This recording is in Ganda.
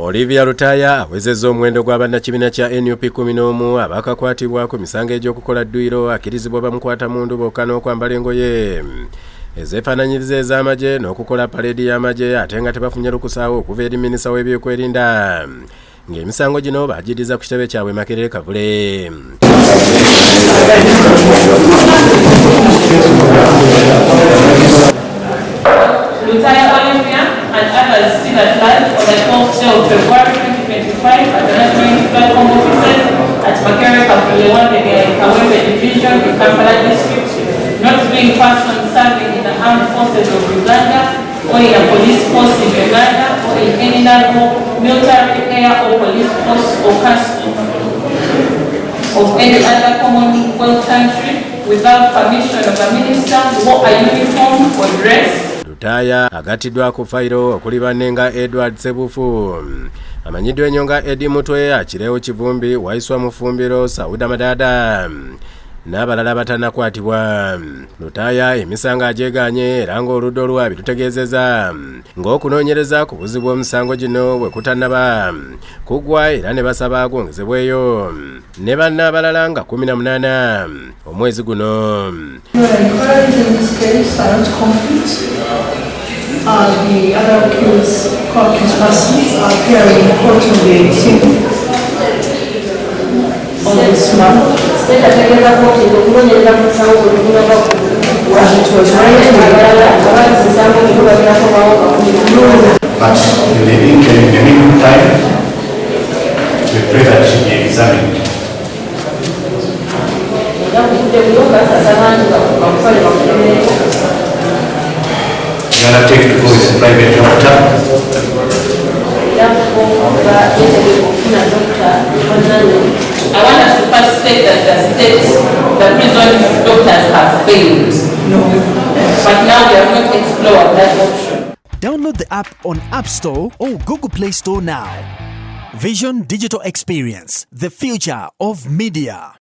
Olivia Lutaya awezezza omuwendo gw'abannakibiina kya NUP 11 abakakwatibwa ku misango egy'okukola dduyiro akkirizibwa bamukwata mundu bokka n'okwambala engoye ezeefaananyiriza ez'amagye n'okukola paleedi y'amagye ate nga tebafunye lukusaawo okuva eri minisita w'ebyokwerinda ng'emisango gino baagiddiza ku kitebe kyabwe Makerere Kavule. Lutaya Olivia and others still at large on the 12th day of February 2025 at the neighboring platform offices at Makerere Kavule 1 in Kawempe Division in Kampala District, not being persons serving in the armed forces of Uganda or in a police force in Uganda or in any naval, military, air or police force or custom of any other Commonwealth country without permission of a minister wore a uniform or dress. Lutaya agatiddwa ku fayiro okuli bannenga Edward Sebufu, amanyiddwa ennyo nga Eddie Mutwe, Akireewo Kivumbi, Waiswa Mufumbiro, Sauda Madada n'abalala batanakwatibwa. Lutaya emisango agyeganye era ng'oludda olwabi lutegeezezza ng'okunoonyereza ku buzibu bw'omusango gino bwe kutannaba kuggwa era ne basaba gwongezebweyo ne bannaabalala nga 18 omwezi guno. The other accused persons are appearing in court on the 18th of this month. And it was raised but in the meantime, we pray that she be examined. The undertaker to go with a private doctor. I want us to first state that the prison doctors have failed. No. But now we have not explored that option. Download the app on App Store or Google Play Store now. Vision Digital Experience, the future of media.